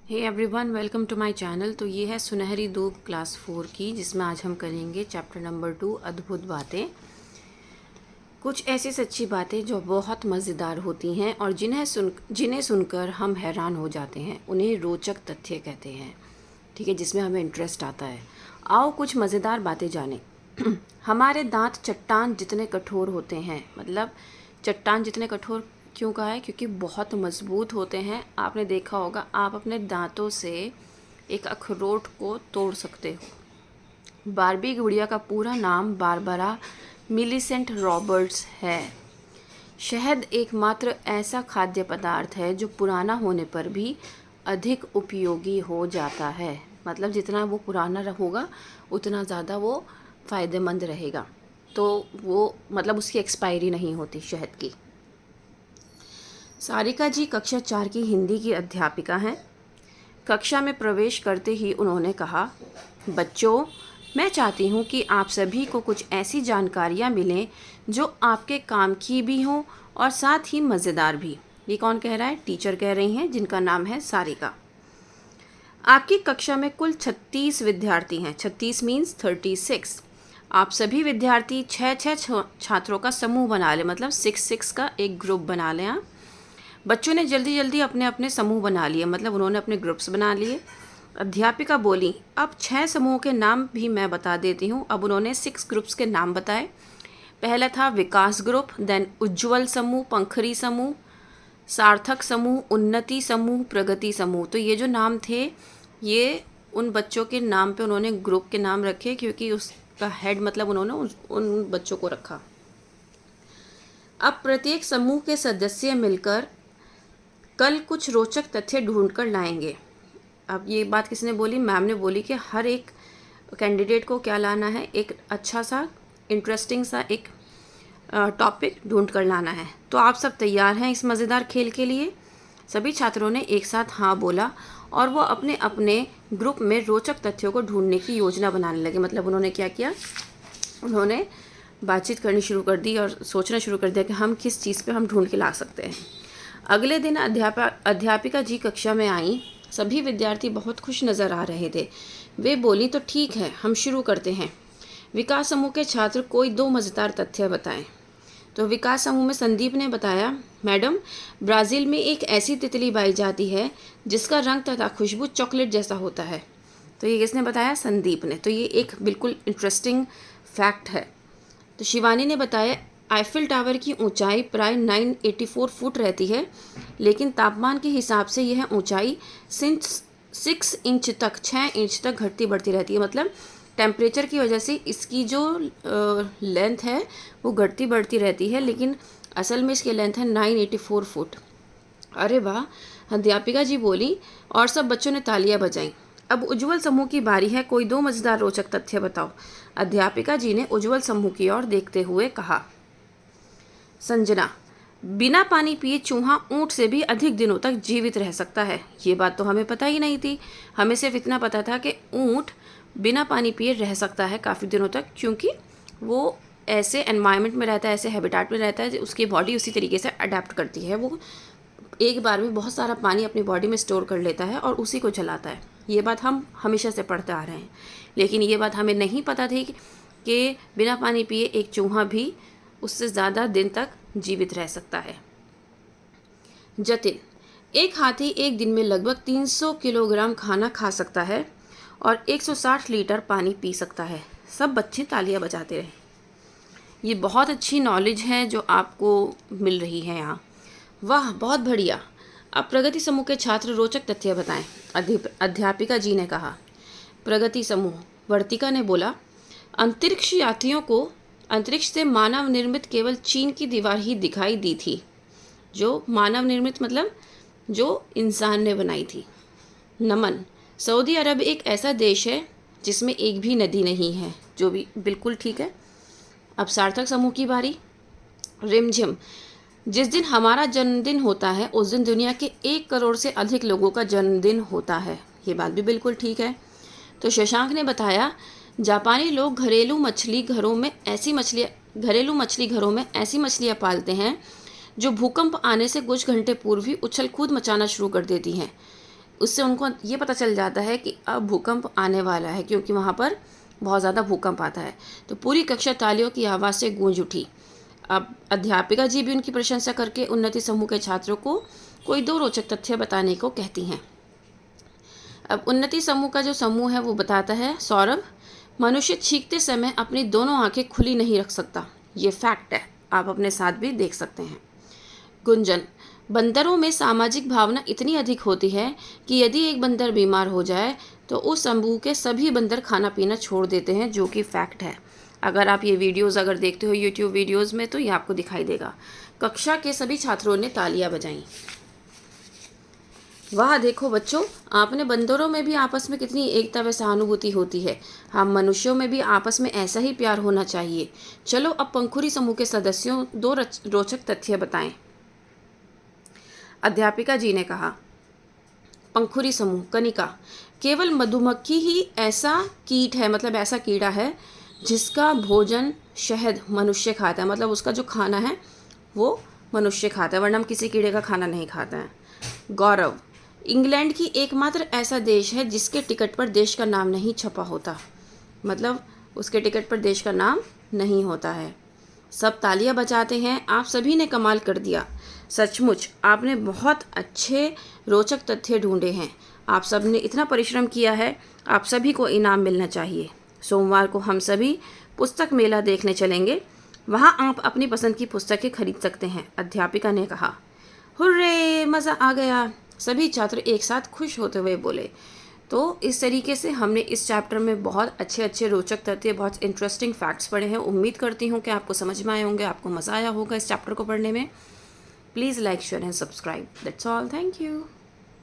Hey everyone, welcome to my channel. तो ये है सुनहरी धूप क्लास 4 की, जिसमें आज हम करेंगे चैप्टर नंबर 2 अद्भुत बातें। कुछ ऐसी सच्ची बातें जो बहुत मज़ेदार होती हैं और जिन्हें सुनकर हम हैरान हो जाते हैं, उन्हें रोचक तथ्य कहते हैं। ठीक है, जिसमें हमें इंटरेस्ट आता है। आओ कुछ मज़ेदार बातें जानें। हमारे दांत चट्टान जितने कठोर होते हैं। मतलब चट्टान जितने कठोर क्यों कहा है? क्योंकि बहुत मज़बूत होते हैं। आपने देखा होगा, आप अपने दांतों से एक अखरोट को तोड़ सकते हो। बार्बी गुड़िया का पूरा नाम बारबरा मिलीसेंट रॉबर्ट्स है। शहद एकमात्र ऐसा खाद्य पदार्थ है जो पुराना होने पर भी अधिक उपयोगी हो जाता है। मतलब जितना वो पुराना होगा उतना ज़्यादा वो फ़ायदेमंद रहेगा। तो वो मतलब उसकी एक्सपायरी नहीं होती शहद की। सारिका जी कक्षा 4 की हिंदी की अध्यापिका हैं। कक्षा में प्रवेश करते ही उन्होंने कहा, बच्चों, मैं चाहती हूँ कि आप सभी को कुछ ऐसी जानकारियाँ मिलें जो आपके काम की भी हों और साथ ही मज़ेदार भी। ये कौन कह रहा है? टीचर कह रही हैं, जिनका नाम है सारिका। आपकी कक्षा में कुल 36 विद्यार्थी हैं। 36 मीन्स 36। आप सभी विद्यार्थी 6 छात्रों का समूह बना लें। मतलब 6 का एक ग्रुप बना लें आप। बच्चों ने जल्दी जल्दी अपने अपने समूह बना लिए। मतलब उन्होंने अपने ग्रुप्स बना लिए। अध्यापिका बोली, अब 6 समूह के नाम भी मैं बता देती हूँ। अब उन्होंने 6 ग्रुप्स के नाम बताए। पहला था विकास ग्रुप, देन उज्ज्वल समूह, पंखरी समूह, सार्थक समूह, उन्नति समूह, प्रगति समूह। तो ये जो नाम थे, ये उन बच्चों के नाम पे उन्होंने ग्रुप के नाम रखे, क्योंकि उसका हेड मतलब उन्होंने उन बच्चों को रखा। अब प्रत्येक समूह के सदस्य मिलकर कल कुछ रोचक तथ्य ढूंढ कर लाएंगे। अब ये बात किसने बोली? मैम ने बोली कि हर एक कैंडिडेट को क्या लाना है? एक अच्छा सा इंटरेस्टिंग सा एक टॉपिक ढूंढ कर लाना है। तो आप सब तैयार हैं इस मज़ेदार खेल के लिए? सभी छात्रों ने एक साथ हाँ बोला और वो अपने अपने ग्रुप में रोचक तथ्यों को ढूंढने की योजना बनाने लगे। मतलब उन्होंने क्या किया? उन्होंने बातचीत करनी शुरू कर दी और सोचना शुरू कर दिया कि हम किस चीज़ पे हम ढूंढ के ला सकते हैं। अगले दिन अध्यापिका जी कक्षा में आई। सभी विद्यार्थी बहुत खुश नज़र आ रहे थे। वे बोली, तो ठीक है, हम शुरू करते हैं। विकास समूह के छात्र कोई 2 मज़ेदार तथ्य बताएं। तो विकास समूह में संदीप ने बताया, मैडम, ब्राज़ील में एक ऐसी तितली पाई जाती है जिसका रंग तथा खुशबू चॉकलेट जैसा होता है। तो ये किसने बताया? संदीप ने। तो ये एक बिल्कुल इंटरेस्टिंग फैक्ट है। तो शिवानी ने बताया, आईफिल टावर की ऊंचाई प्राय 984 फुट रहती है, लेकिन तापमान के हिसाब से यह ऊंचाई 6 इंच तक 6 इंच तक घटती बढ़ती रहती है। मतलब टेम्परेचर की वजह से इसकी जो लेंथ है वो घटती बढ़ती रहती है, लेकिन असल में इसकी लेंथ है 984 फुट। अरे वाह! अध्यापिका जी बोली और सब बच्चों ने तालियां बजाईं। अब उज्ज्वल समूह की बारी है। कोई 2 मज़ेदार रोचक तथ्य बताओ। अध्यापिका जी ने उज्ज्वल समूह की ओर देखते हुए कहा। संजना, बिना पानी पिए चूहा ऊँट से भी अधिक दिनों तक जीवित रह सकता है। ये बात तो हमें पता ही नहीं थी। हमें सिर्फ इतना पता था कि ऊँट बिना पानी पिए रह सकता है काफ़ी दिनों तक, क्योंकि वो ऐसे एनवायरनमेंट में रहता है, ऐसे हैबिटेट में रहता है, उसकी बॉडी उसी तरीके से अडेप्ट करती है। वो एक बार में बहुत सारा पानी अपनी बॉडी में स्टोर कर लेता है और उसी को जलाता है। ये बात हम हमेशा से पढ़ते आ रहे हैं, लेकिन ये बात हमें नहीं पता थी कि बिना पानी पिए एक चूहा भी उससे ज़्यादा दिन तक जीवित रह सकता है। जतिन, एक हाथी एक दिन में लगभग 300 किलोग्राम खाना खा सकता है और 160 लीटर पानी पी सकता है। सब बच्चे तालियां बजाते रहे। ये बहुत अच्छी नॉलेज है जो आपको मिल रही है यहाँ। वाह, बहुत बढ़िया। अब प्रगति समूह के छात्र रोचक तथ्य बताएं। अध्यापिका जी ने कहा। प्रगति समूह, वर्तिका ने बोला, अंतरिक्ष यात्रियों को अंतरिक्ष से मानव निर्मित केवल चीन की दीवार ही दिखाई दी थी। जो मानव निर्मित मतलब जो इंसान ने बनाई थी। नमन, सऊदी अरब एक ऐसा देश है जिसमें एक भी नदी नहीं है। जो भी बिल्कुल ठीक है। अब सार्थक समूह की बारी। रिमझिम, जिस दिन हमारा जन्मदिन होता है उस दिन दुनिया के 1 करोड़ से अधिक लोगों का जन्मदिन होता है। ये बात भी बिल्कुल ठीक है। तो शशांक ने बताया, जापानी लोग घरेलू मछली घरों में ऐसी मछलियाँ पालते हैं जो भूकंप आने से कुछ घंटे पूर्व ही उछल कूद मचाना शुरू कर देती हैं। उससे उनको ये पता चल जाता है कि अब भूकंप आने वाला है, क्योंकि वहाँ पर बहुत ज़्यादा भूकंप आता है। तो पूरी कक्षा तालियों की आवाज़ से गूंज उठी। अब अध्यापिका जी भी उनकी प्रशंसा करके उन्नति समूह के छात्रों को कोई 2 रोचक तथ्य बताने को कहती हैं। अब उन्नति समूह का जो समूह है वो बताता है, सौरभ, मनुष्य छींकते समय अपनी दोनों आंखें खुली नहीं रख सकता। ये फैक्ट है, आप अपने साथ भी देख सकते हैं। गुंजन, बंदरों में सामाजिक भावना इतनी अधिक होती है कि यदि एक बंदर बीमार हो जाए तो उस समूह के सभी बंदर खाना पीना छोड़ देते हैं, जो कि फैक्ट है। अगर आप ये वीडियोस अगर देखते हो यूट्यूब वीडियोस में तो ये आपको दिखाई देगा। कक्षा के सभी छात्रों ने तालियां बजाईं। वाह देखो बच्चों, आपने बंदरों में भी आपस में कितनी एकता व सहानुभूति होती है। हम मनुष्यों में भी आपस में ऐसा ही प्यार होना चाहिए। चलो अब पंखुड़ी समूह के सदस्यों 2 रोचक तथ्य बताएं। अध्यापिका जी ने कहा, पंखुड़ी समूह कनिका, केवल मधुमक्खी ही ऐसा कीट है, मतलब ऐसा कीड़ा है जिसका भोजन शहद मनुष्य खाता है, मतलब उसका जो खाना है वो मनुष्य खाता है, वरना हम किसी कीड़े का खाना नहीं खाते हैं। गौरव, इंग्लैंड की एकमात्र ऐसा देश है जिसके टिकट पर देश का नाम नहीं छपा होता, मतलब उसके टिकट पर देश का नाम नहीं होता है। सब तालियां बजाते हैं। आप सभी ने कमाल कर दिया। सचमुच आपने बहुत अच्छे रोचक तथ्य ढूंढे हैं। आप सब ने इतना परिश्रम किया है, आप सभी को इनाम मिलना चाहिए। सोमवार को हम सभी पुस्तक मेला देखने चलेंगे, वहाँ आप अपनी पसंद की पुस्तकें खरीद सकते हैं, अध्यापिका ने कहा। हुर्रे, मज़ा आ गया, सभी छात्र एक साथ खुश होते हुए बोले। तो इस तरीके से हमने इस चैप्टर में बहुत अच्छे अच्छे रोचक तथ्य, बहुत इंटरेस्टिंग फैक्ट्स पढ़े हैं। उम्मीद करती हूँ कि आपको समझ में आए होंगे, आपको मज़ा आया होगा इस चैप्टर को पढ़ने में। Please like, share and subscribe. That's all, thank you.